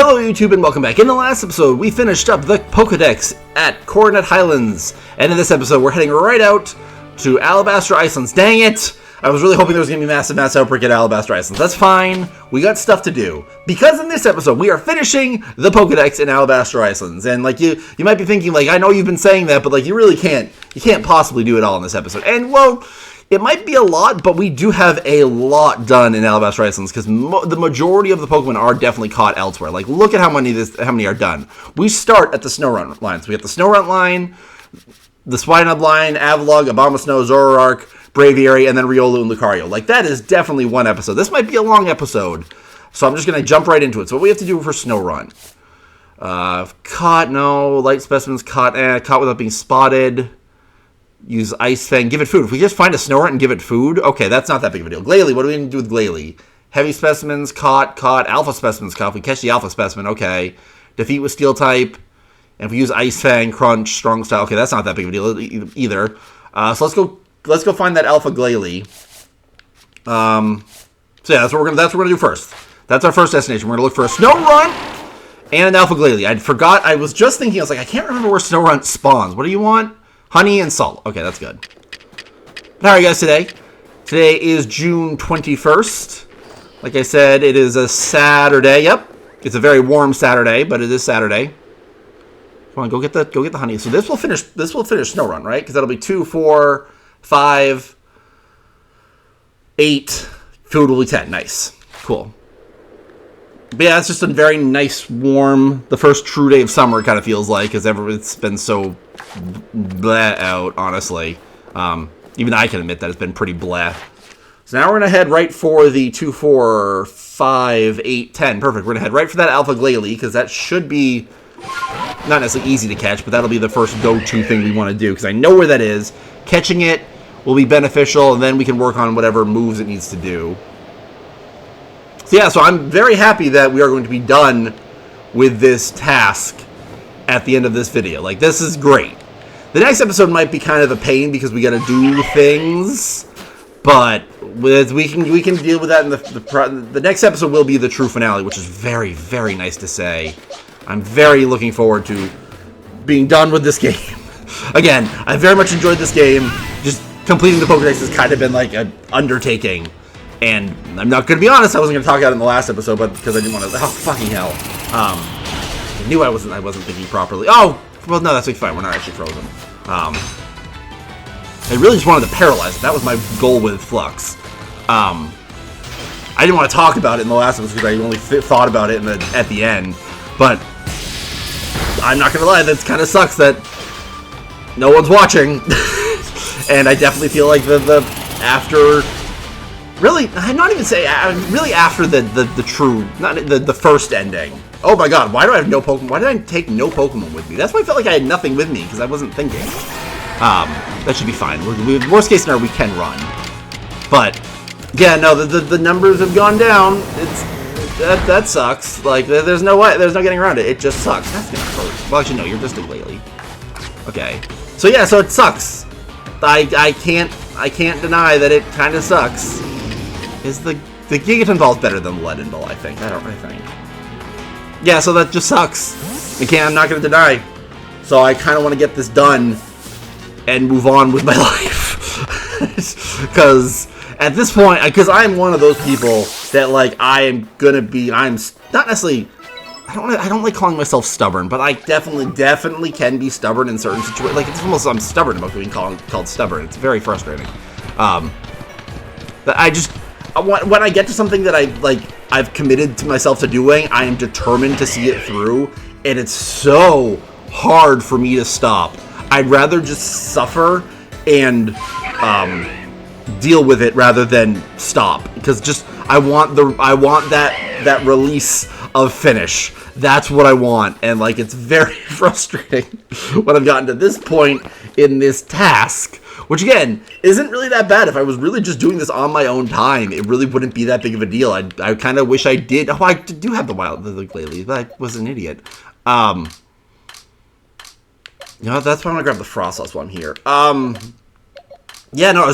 Hello YouTube and welcome back. In the last episode, we finished up the Pokedex at Coronet Highlands. And in this episode, we're heading right out to Alabaster Icelands. Dang it! I was really hoping there was going to be a mass outbreak at Alabaster Icelands. That's fine. We got stuff to do. Because in this episode, we are finishing the Pokedex in Alabaster Icelands. And like you might be thinking, like, I know you've been saying that, but like you really can't. You can't possibly do it all in this episode. And well, it might be a lot, but we do have a lot done in Alabaster Icelands because the majority of the Pokemon are definitely caught elsewhere. Like, look at how many are done. We start at the Snorunt line. So we have the Snorunt line, the Swinub line, Avalugg, Abomasnow, Zoroark, Braviary, and then Riolu and Lucario. Like, that is definitely one episode. This might be a long episode, so I'm just going to jump right into it. So what we have to do for Snorunt. Caught, no. Light specimens, caught without being spotted. Use Ice Fang, give it food. If we just find a Snorunt and give it food, okay, that's not that big of a deal. Glalie, what do we need to do with Glalie? Heavy specimens, caught. Alpha specimens, caught. If we catch the Alpha specimen, okay. Defeat with Steel type. And if we use Ice Fang, Crunch, Strong Style, okay, that's not that big of a deal either. So let's go find that Alpha Glalie. So yeah, that's what we're gonna do first. That's our first destination. We're gonna look for a Snorunt and an Alpha Glalie. I forgot. I was just thinking. I was like, I can't remember where Snorunt spawns. What do you want? Honey and salt. Okay, that's good. How are you guys today? Today is June 21st. Like I said, it is a Saturday. Yep. It's a very warm Saturday, but it is Saturday. Come on, go get the honey. So this will finish Snorunt, right? Because that'll be 2, 4, 5, 8. Food will be 10. Nice. Cool. But yeah, it's just a very nice, warm, the first true day of summer, it kind of feels like, because it's been so bleh out, honestly. Even I can admit that it's been pretty bleh. So now we're going to head right for the 2, 4, 5, 8, 10. Perfect. We're going to head right for that Alpha Glalie, because that should be not necessarily easy to catch, but that'll be the first go-to thing we want to do, because I know where that is. Catching it will be beneficial, and then we can work on whatever moves it needs to do. So yeah, so I'm very happy that we are going to be done with this task at the end of this video. Like, this is great. The next episode might be kind of a pain because we got to do things, but we can deal with that in the next episode will be the true finale, which is very, very nice to say. I'm very looking forward to being done with this game. Again, I very much enjoyed this game. Just completing the Pokedex has kind of been like an undertaking. And I'm not going to be honest, I wasn't going to talk about it in the last episode, but because I didn't want to... Oh, fucking hell. I knew I wasn't thinking properly. Oh! Well, no, that's fine. We're not actually frozen. I really just wanted to paralyze it. That was my goal with Flux. I didn't want to talk about it in the last episode because I only thought about it at the end. But I'm not going to lie, that kind of sucks that no one's watching. And I definitely feel like the after... Really, I'm not even saying, really after the true, not the first ending. Oh my god, why do I have no Pokemon? Why did I take no Pokemon with me? That's why I felt like I had nothing with me, because I wasn't thinking. That should be fine. Worst case scenario, we can run. But, yeah, no, the numbers have gone down. That sucks. Like, there's no way, there's no getting around it. It just sucks. That's gonna hurt. Well, actually, no, you're just a Glalie. Okay. So yeah, so it sucks. I can't deny that it kind of sucks. Is the Gigaton Ball is better than the Leaden Ball, I think. I think. Yeah, so that just sucks. I'm not going to deny. So I kind of want to get this done and move on with my life. Because at this point, because I'm one of those people that, like, I'm not necessarily, I don't like calling myself stubborn, but I definitely can be stubborn in certain situations. Like, it's almost, I'm stubborn about being called stubborn. It's very frustrating. When I get to something that I've committed to myself to doing, I am determined to see it through, and it's so hard for me to stop. I'd rather just suffer and deal with it rather than stop, because just I want that release of finish. That's what I want, and like it's very frustrating when I've gotten to this point in this task. Which, again, isn't really that bad. If I was really just doing this on my own time, it really wouldn't be that big of a deal. I kind of wish I did. Oh, I do have the Glalie, but I was an idiot. You know, that's why I'm going to grab the Frostless one here. Yeah, no,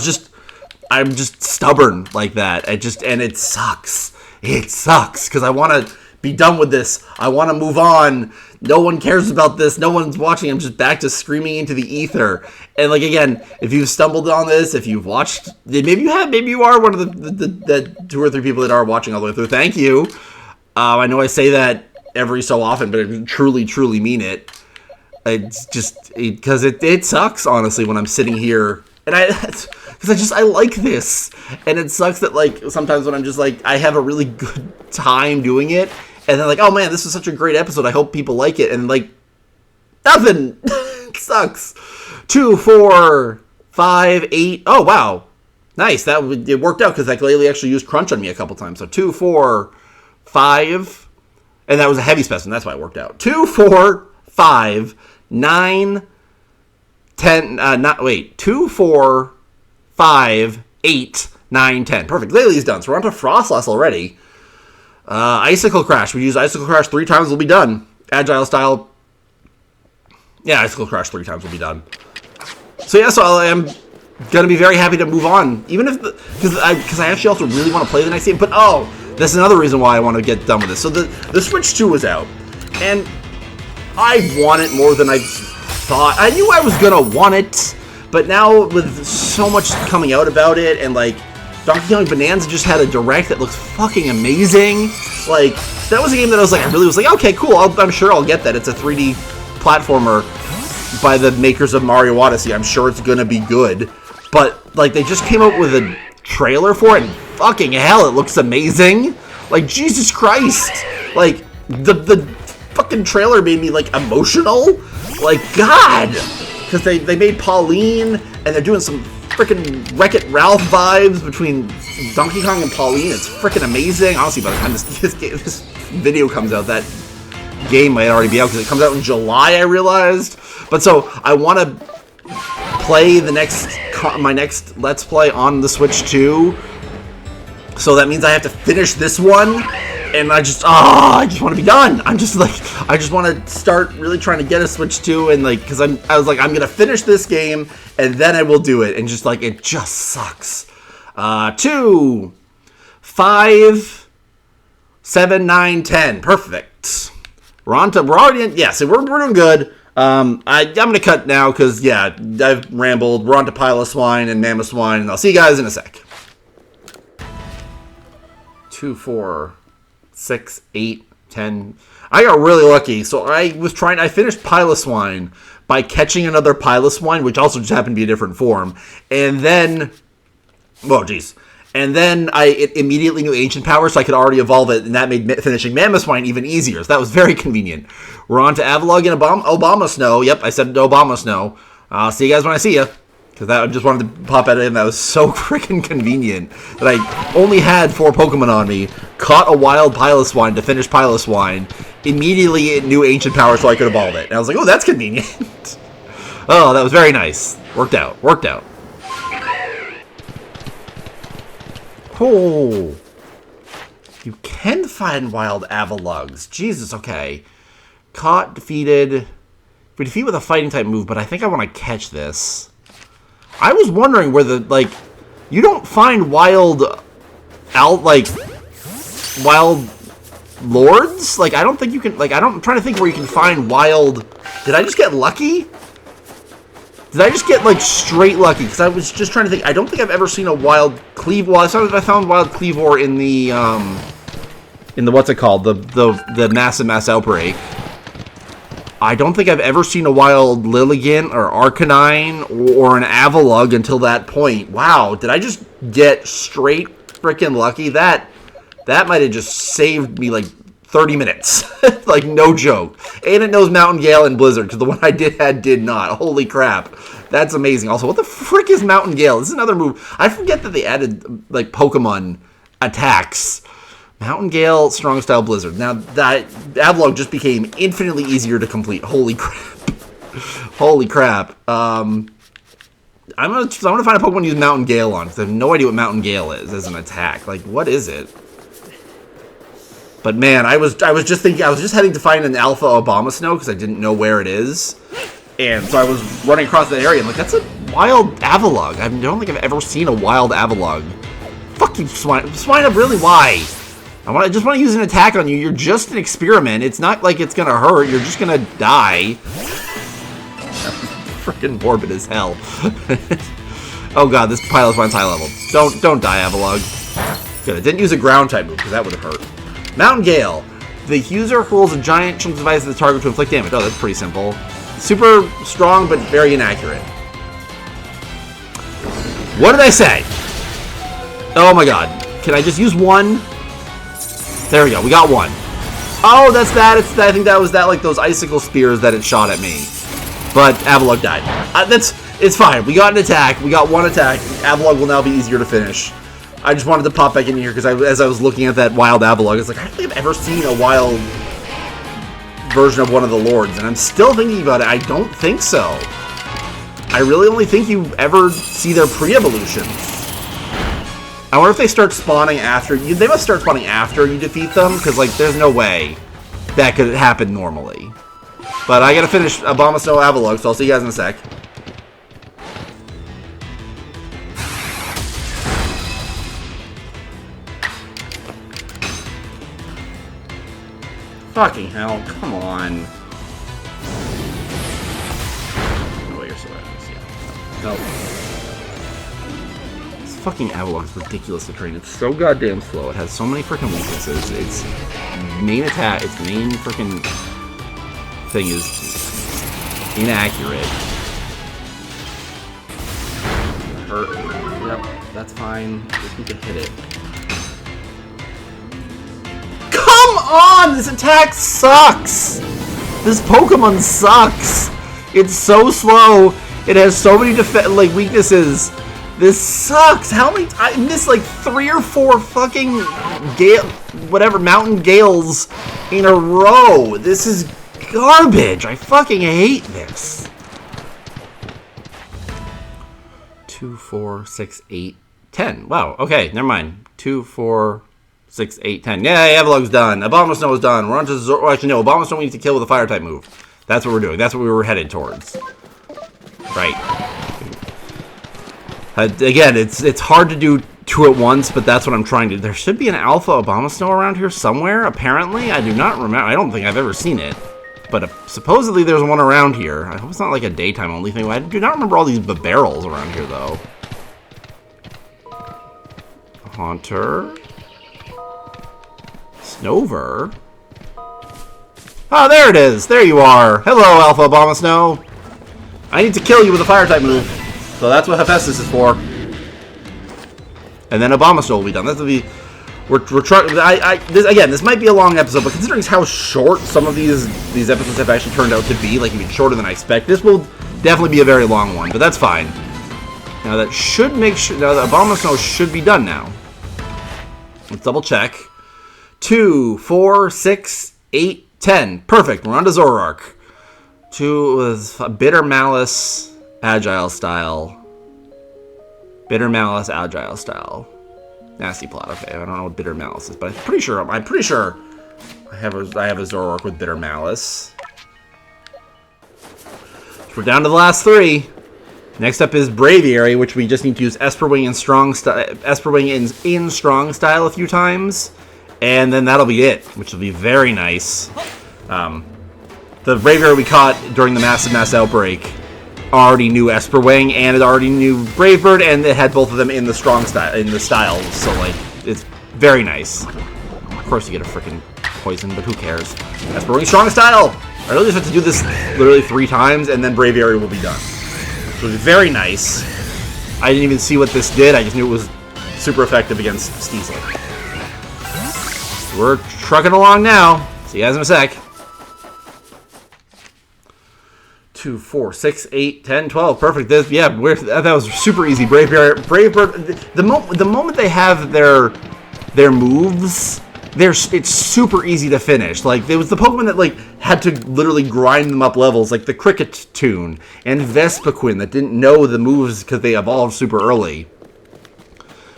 I'm just stubborn like that. And it sucks. It sucks, because I want to be done with this. I want to move on. No one cares about this. No one's watching. I'm just back to screaming into the ether. And like, again, if you've stumbled on this, if you've watched, maybe you have, maybe you are one of the 2 or 3 people that are watching all the way through. Thank you. I know I say that every so often, but I truly, truly mean it. It's just because it sucks, honestly, when I'm sitting here and I like this, and it sucks that like sometimes when I'm just like I have a really good time doing it, and then like, oh man, this was such a great episode, I hope people like it, and like nothing. It sucks. 2, 4, 5, 8. Oh wow, nice. It worked out because like Laylee actually used crunch on me a couple times. So 2, 4, 5, and that was a heavy specimen. That's why it worked out. 2, 4, 5, 9, 10. 2, 4, 5, 8, 9, 10. Perfect. Laylee's done. So we're on to Frostlass already. Icicle Crash. We use Icicle Crash 3 times. We'll be done. Agile style. Yeah, Icicle Crash 3 times. We'll be done. So yeah, so I am gonna be very happy to move on, even if because I actually also really want to play the next game. But oh, that's another reason why I want to get done with this. So the Switch 2 was out, and I want it more than I thought. I knew I was gonna want it, but now with so much coming out about it, and like Donkey Kong Bonanza just had a direct that looks fucking amazing. Like that was a game that I really was like, okay, cool. I'm sure I'll get that. It's a 3D platformer by the makers of Mario Odyssey. I'm sure it's gonna be good. But like they just came out with a trailer for it, and fucking hell, it looks amazing. Like Jesus Christ, like the fucking trailer made me like emotional. Like God, because they made Pauline, and they're doing some freaking Wreck-It Ralph vibes between Donkey Kong and Pauline. It's freaking amazing. Honestly, by the time this video comes out, that game might already be out because it comes out in July, I realized. But so I want to play my next Let's Play on the Switch 2. So that means I have to finish this one, and I just want to be done. I just want to start really trying to get a Switch 2, and like, because I was like, I'm gonna finish this game, and then I will do it, and just like, it just sucks. 2, 5, 7, 9, 10. Perfect. We're already in, yeah, so we're doing good. I'm gonna cut now, because yeah, I've rambled. We're on to Piloswine and Mamoswine, and I'll see you guys in a sec. 2, 4, 6, 8, 10. I got really lucky. So I finished Piloswine by catching another Piloswine, which also just happened to be a different form. And then, well, geez. And then it immediately knew Ancient Power, so I could already evolve it, and that made finishing Mamoswine even easier. So that was very convenient. We're on to Avalugg and Obama Yep, I said Obama. I'll see you guys when I see you. Because I just wanted to pop at it, and that was so freaking convenient that I only had 4 Pokemon on me, caught a wild Piloswine to finish Piloswine. Immediately it knew Ancient Power, so I could evolve it. And I was like, oh, that's convenient. Oh, that was very nice. Worked out. Oh. You can find wild Avaluggs. Jesus, okay. Caught, defeated. We defeat with a fighting type move, but I think I want to catch this. I was wondering where you don't find wild lords? Like, I don't think you can, like, I'm trying to think where you can find wild. Did I just get lucky? Did I just get, like, straight lucky? Because I was just trying to think. I don't think I've ever seen a wild Cleavor. Well, I found wild Cleavor in the what's it called? The mass outbreak. I don't think I've ever seen a wild Lilligant or Arcanine or an Avalugg until that point. Wow, did I just get straight freaking lucky? That might have just saved me like 30 minutes. Like, no joke. And it knows Mountain Gale and Blizzard, because the one I did not. Holy crap. That's amazing. Also, what the frick is Mountain Gale? This is another move. I forget that they added, like, Pokemon attacks. Mountain Gale, Strong Style, Blizzard. Now, that Avalugg just became infinitely easier to complete. Holy crap. Holy crap. I'm gonna find a Pokemon to use Mountain Gale on, because I have no idea what Mountain Gale is as an attack. Like, what is it? But man, I was just heading to find an Alpha Abomasnow, because I didn't know where it is. And so I was running across that area, and like, that's a wild Avalugg. I don't think I've ever seen a wild Avalugg. Fuck you, Swine. Swine up, really? Why? I just want to use an attack on you. You're just an experiment. It's not like it's gonna hurt. You're just gonna die. Freaking morbid as hell. Oh god, this pilot's mine's high level. Don't die, Avalugg. Good, I didn't use a ground type move because that would have hurt. Mountain Gale. The user hurls a giant chunk of device at the target to inflict damage. Oh, that's pretty simple. Super strong, but very inaccurate. What did I say? Oh my god. Can I just use one? There we go. We got one. Oh, that's that. I think that was that, like those icicle spears that it shot at me. But Avalugg died. It's fine. We got an attack. We got one attack. Avalugg will now be easier to finish. I just wanted to pop back in here because as I was looking at that wild Avalugg, it's like, I don't think I've ever seen a wild version of one of the lords, and I'm still thinking about it. I don't think so. I really only think you ever see their pre-evolutions. I wonder if they start spawning after you. They must start spawning after you defeat them, because like there's no way that could happen normally. But I gotta finish Abomasnow Avalugg, so I'll see you guys in a sec. Fucking hell, come on. Oh, you're so bad. No. This fucking Avalugg is ridiculous to train. It's so goddamn slow. It has so many freaking weaknesses. Its main attack, its main freaking thing is inaccurate. Hurt. Yep, that's fine. If we can hit it. Come on! This attack sucks! This Pokemon sucks! It's so slow. It has so many weaknesses. This sucks. How many? I missed like 3 or 4 fucking mountain gales in a row. This is garbage. I fucking hate this. 2, 4, 6, 8, 10. Wow. Okay, never mind. 2, 4, 6, 8, 10. Yeah, Avalugg's done. Abomasnow is done. We're on to Zor. Well, actually, no. Abomasnow we need to kill with a fire type move. That's what we're doing. That's what we were headed towards. Right. Again, it's hard to do 2 at once, but that's what I'm trying to do. There should be an Alpha Abomasnow around here somewhere, apparently. I do not remember. I don't think I've ever seen it. But supposedly there's one around here. I hope it's not like a daytime only thing. I do not remember all these barrels around here, though. Haunter. Snover. Oh, there it is. There you are. Hello, Alpha Abomasnow. I need to kill you with a fire type move. So that's what Hephaestus is for. And then Abomasnow will be done. This will be. We're trying. This might be a long episode, but considering how short some of these episodes have actually turned out to be, like even shorter than I expect, this will definitely be a very long one. But that's fine. Now that should make sure. Now the Abomasnow should be done now. Let's double check. 2, 4, 6, 8, 10. Perfect. We're on to Zoroark. 2 was Bitter Malice, Agile Style. Bitter Malice, Agile Style. Nasty plot. Okay, I don't know what Bitter Malice is, but I'm pretty sure I have a Zoroark with Bitter Malice. So we're down to the last 3. Next up is Braviary, which we just need to use Esper Wing in Strong Style a few times, and then that'll be it, which will be very nice. The Braviary we caught during the Mass Outbreak already knew Esper Wing, and it already knew Brave Bird, and it had both of them in the styles, so like it's very nice. Of course you get a freaking poison, but who cares? Esper Wing Strong Style! I really just have to do this literally 3 times, and then Braviary will be done. Which was very nice. I didn't even see what this did, I just knew it was super effective against Steezel. We're trucking along now. See you guys in a sec. 2, 4, 6, 8, 10, 12. Perfect. That was super easy. Brave Bird. The moment they have their moves, it's super easy to finish. Like there was the Pokemon that like had to literally grind them up levels, like the Cricket Tune and Vespiquen that didn't know the moves because they evolved super early.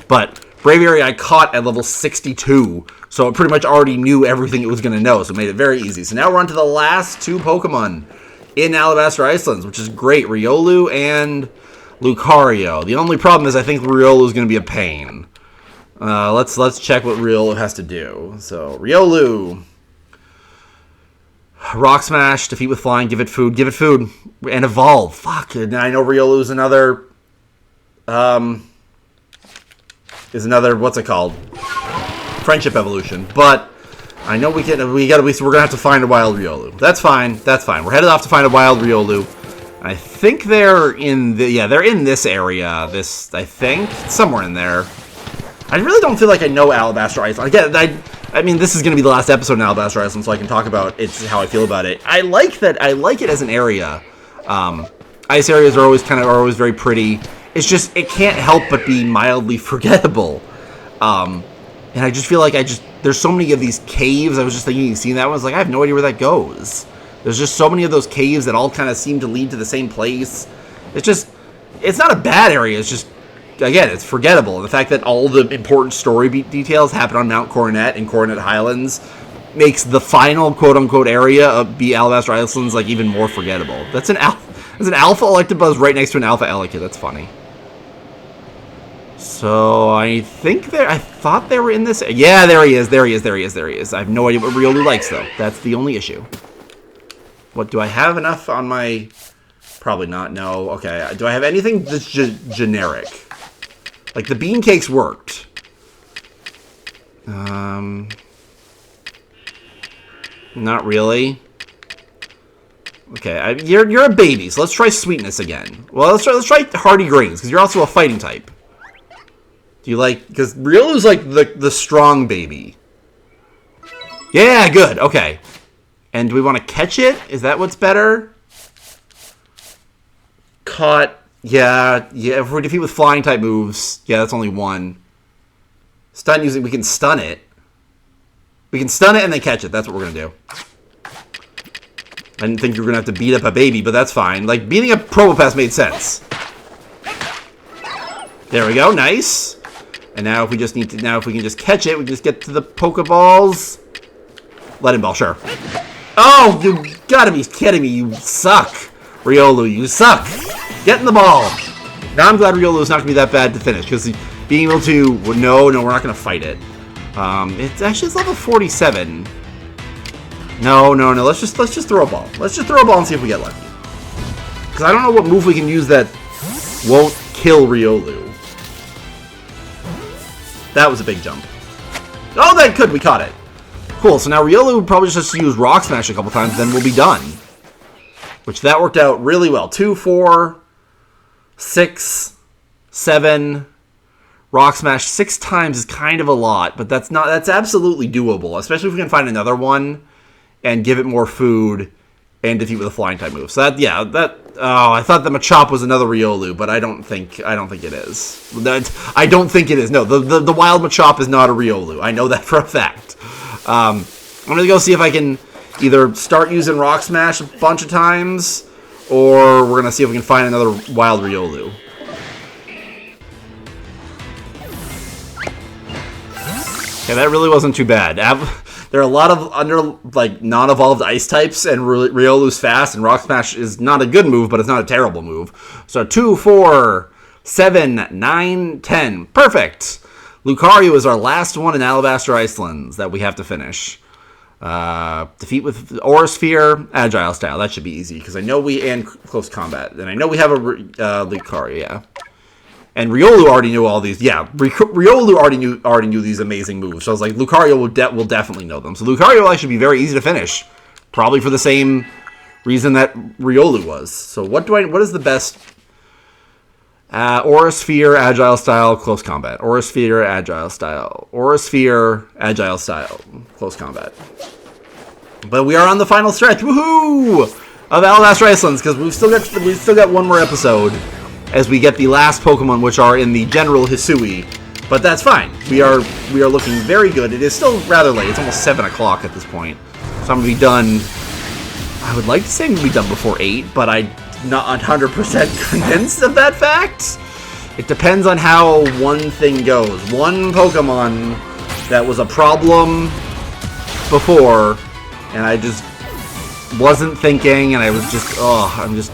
But Braviary I caught at level 62, so it pretty much already knew everything it was going to know, so it made it very easy. So now we're on to the last 2 Pokemon in Alabaster Icelands, which is great. Riolu and Lucario. The only problem is I think Riolu is going to be a pain. Let's check what Riolu has to do. So Riolu, Rock Smash, defeat with flying, give it food, and evolve. Fuck. And I know Riolu's another. Is another, what's it called? Friendship evolution, but I know we're gonna have to find a wild Riolu. That's fine. We're headed off to find a wild Riolu. I think they're in they're in this area. I think somewhere in there. I really don't feel like I know Alabaster Iceland. Again, I mean, this is gonna be the last episode in Alabaster Iceland, so I can talk about how I feel about it. I like it as an area. Ice areas are always very pretty. It's just, it can't help but be mildly forgettable. And I just feel like there's so many of these caves. I was just thinking, seeing that one, I was like, I have no idea where that goes. There's just so many of those caves that all kind of seem to lead to the same place. It's not a bad area. It's just, again, it's forgettable. And the fact that all the important story details happen on Mount Coronet and Coronet Highlands makes the final quote-unquote area of Alabaster Icelands like even more forgettable. There's an Alpha Electabuzz right next to an Alpha Elekid. That's funny. So, I thought they were in this. Yeah, there he is. I have no idea what Riolu likes, though. That's the only issue. What, do I have enough on my... Probably not, no. Okay, do I have anything that's generic? Like, the bean cakes worked. Not really. Okay, you're a baby, so let's try sweetness again. Well, let's try hardy grains, because you're also a fighting type. Do you like... Because Riolu's like the strong baby. Yeah, good. Okay. And do we want to catch it? Is that what's better? Caught. Yeah. If we defeat with flying type moves, yeah, that's only one. Stun using... We can stun it. We can stun it and then catch it. That's what we're going to do. I didn't think you were going to have to beat up a baby, but that's fine. Like, beating up Probopass made sense. There we go. Nice. And now if we can just catch it, we can just get to the Pokeballs. Let him ball, sure. Oh, you gotta be kidding me. You suck. Riolu, you suck. Get in the ball. Now I'm glad Riolu is not going to be that bad to finish, because being able to... No, we're not going to fight it. It's level 47. No. Let's just throw a ball. Let's just throw a ball and see if we get lucky. Because I don't know what move we can use that won't kill Riolu. That was a big jump. Oh, that could. We caught it. Cool. So now Riolu would probably just use Rock Smash a couple times, then we'll be done. Which that worked out really well. 2, 4, 6, 7. Rock Smash 6 times is kind of a lot, but that's absolutely doable, especially if we can find another one and give it more food and defeat with a flying type move. So I thought the Machop was another Riolu, but I don't think it is. I don't think it is. No, the wild Machop is not a Riolu. I know that for a fact. I'm gonna go see if I can either start using Rock Smash a bunch of times, or we're gonna see if we can find another wild Riolu. Okay, that really wasn't too bad. There are a lot of non-evolved ice types, and Riolu's fast, and Rock Smash is not a good move, but it's not a terrible move. So 2, 4, 7, 9, 10. Perfect! Lucario is our last one in Alabaster Icelands that we have to finish. Defeat with Aura Sphere, Agile Style. That should be easy, because I know and Close Combat. And I know we have a Lucario, yeah. And Riolu already knew all these. Yeah, Riolu already knew these amazing moves. So I was like, Lucario will definitely know them. So Lucario will actually be very easy to finish, probably for the same reason that Riolu was. So what is the best? Aura Sphere, Agile Style, Close Combat. Aura Sphere, Agile Style. Aura Sphere, Agile Style, Close Combat. But we are on the final stretch, woohoo, of Alabaster Icelands, because we've still got one more episode as we get the last Pokemon, which are in the general Hisui. But that's fine. We are looking very good. It is still rather late. It's almost 7 o'clock at this point. So I'm going to be done... I would like to say I'm going to be done before 8, but I'm not 100% convinced of that fact. It depends on how one thing goes. One Pokemon that was a problem before, and I just wasn't thinking, and I was just... I'm just...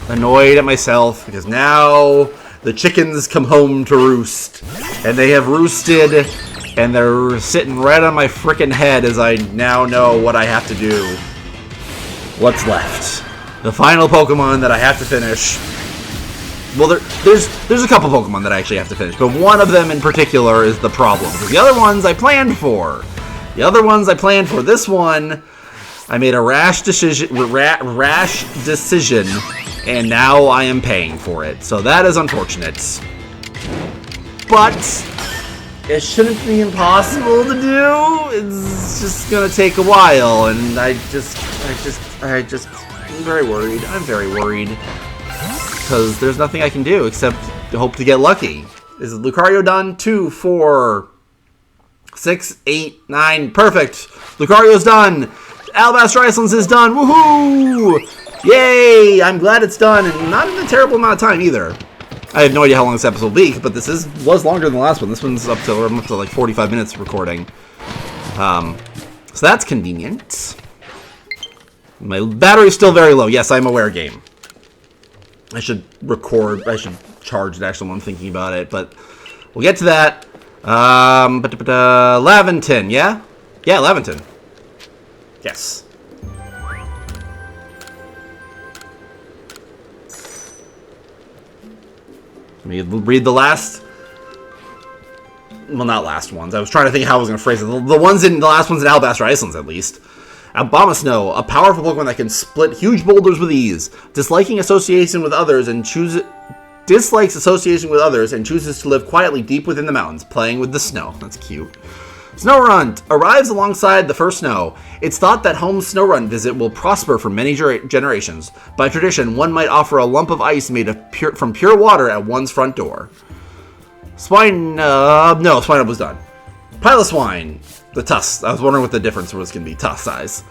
annoyed at myself because now The chickens come home to roost. And they have roosted, and they're sitting right on my frickin' head as I now know what I have to do. What's left? The final Pokemon that I have to finish. Well, there's a couple Pokemon that I actually have to finish, but one of them in particular is the problem. Because the other ones I planned for. This one, I made a rash decision, and now I am paying for it. So that is unfortunate. But it shouldn't be impossible to do. It's just gonna take a while, and I'm very worried. I'm very worried. Because there's nothing I can do except hope to get lucky. Is Lucario done? 2, 4, 6, 8, 9. Perfect. Lucario's done. Alabaster Icelands is done. Woohoo! Yay! I'm glad it's done, and not in a terrible amount of time either. I have no idea how long this episode will be, but this was longer than the last one. This one's up to like 45 minutes recording. So that's convenient. My battery's still very low. Yes, I'm aware, game. I should charge it actually when I'm thinking about it, but we'll get to that. Laventon, yeah? Yeah, Laventon. Yes. Let me read the last... Well, not last ones. I was trying to think how I was going to phrase it. The last ones in Alabaster Icelands, at least. Abomasnow, a powerful Pokemon that can split huge boulders with ease. Dislikes association with others and chooses to live quietly deep within the mountains, playing with the snow. That's cute. Snorunt arrives alongside the first snow. It's thought that home's Snorunt visit will prosper for many generations. By tradition, one might offer a lump of ice made from pure water at one's front door. Swinub was done. Piloswine. The tusk. I was wondering what the difference was going to be. Tusk size.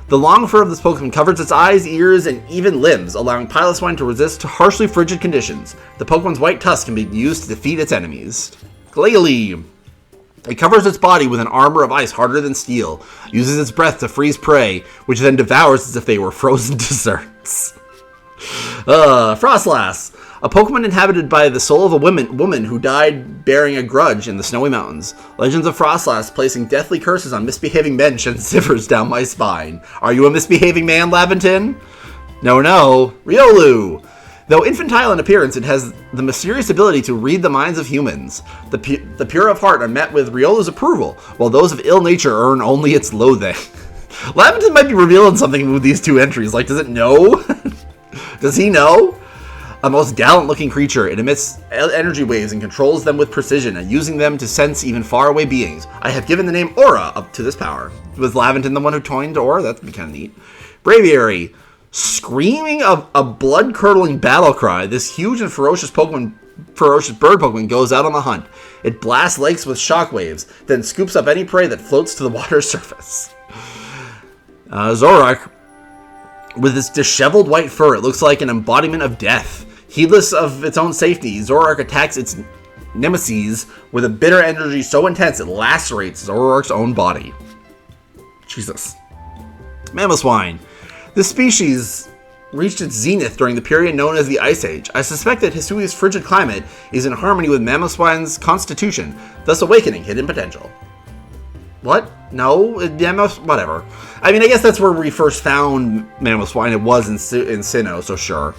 The long fur of this Pokemon covers its eyes, ears, and even limbs, allowing Piloswine to resist harshly frigid conditions. The Pokemon's white tusk can be used to defeat its enemies. Glalie. It covers its body with an armor of ice harder than steel, uses its breath to freeze prey, which then devours as if they were frozen desserts. Frostlass. A Pokemon inhabited by the soul of a woman who died bearing a grudge in the snowy mountains. Legends of Frostlass placing deathly curses on misbehaving men send shivers down my spine. Are you a misbehaving man, Laventon? No. Riolu. Though infantile in appearance, it has the mysterious ability to read the minds of humans. The pure of heart are met with Riolu's approval, while those of ill nature earn only its loathing. Laventon might be revealing something with these two entries. Like, does it know? Does he know? A most gallant-looking creature, it emits energy waves and controls them with precision, and using them to sense even faraway beings. I have given the name Aura up to this power. Was Laventon the one who coined Aura? That'd be kind of neat. Braviary. Screaming a blood-curdling battle cry, this huge and ferocious bird Pokemon goes out on the hunt. It blasts lakes with shockwaves, then scoops up any prey that floats to the water's surface. Zoroark. With its disheveled white fur, it looks like an embodiment of death. Heedless of its own safety, Zoroark attacks its nemesis with a bitter energy so intense it lacerates Zoroark's own body. Jesus. Mamoswine. This species reached its zenith during the period known as the Ice Age. I suspect that Hisui's frigid climate is in harmony with Mamoswine's constitution, thus awakening hidden potential. What? No? Whatever. I mean, I guess that's where we first found Mamoswine. It was in Sinnoh, so sure.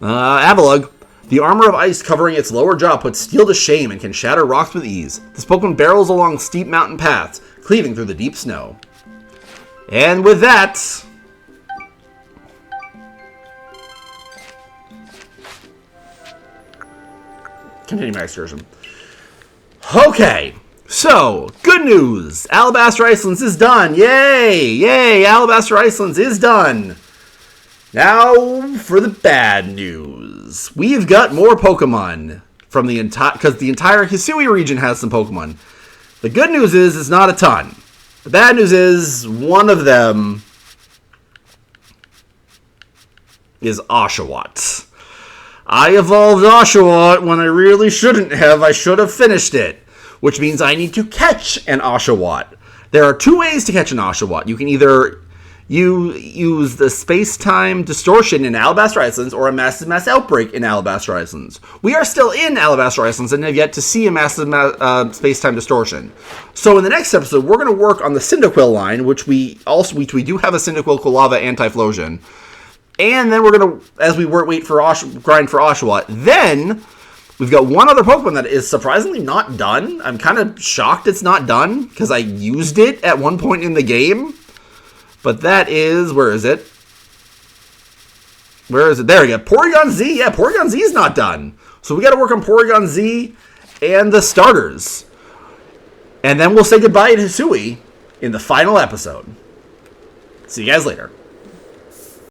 Avalugg. The armor of ice covering its lower jaw puts steel to shame and can shatter rocks with ease. This Pokemon barrels along steep mountain paths, cleaving through the deep snow. And with that... continue my excursion. Okay. So, good news! Alabaster Icelands is done! Yay! Yay! Alabaster Icelands is done! Now, for the bad news. We've got more Pokemon from the entire... because the entire Hisui region has some Pokemon. The good news is, it's not a ton. The bad news is, one of them is Oshawott. I evolved Oshawott when I really shouldn't have. I should have finished it. Which means I need to catch an Oshawott. There are two ways to catch an Oshawott. You can either you use the space-time distortion in Alabaster Icelands or a massive mass outbreak in Alabaster Icelands. We are still in Alabaster Icelands and have yet to see a massive space-time distortion. So in the next episode, we're going to work on the Cyndaquil line, which we do have a Cyndaquil Kulava Anti-Flosion. And then we're going to, as we wait for grind for Oshawott, then we've got one other Pokemon that is surprisingly not done. I'm kind of shocked it's not done because I used it at one point in the game. But that is, where is it? Where is it? There we go. Porygon Z. Yeah, Porygon Z is not done. So we got to work on Porygon Z and the starters. And then we'll say goodbye to Hisui in the final episode. See you guys later.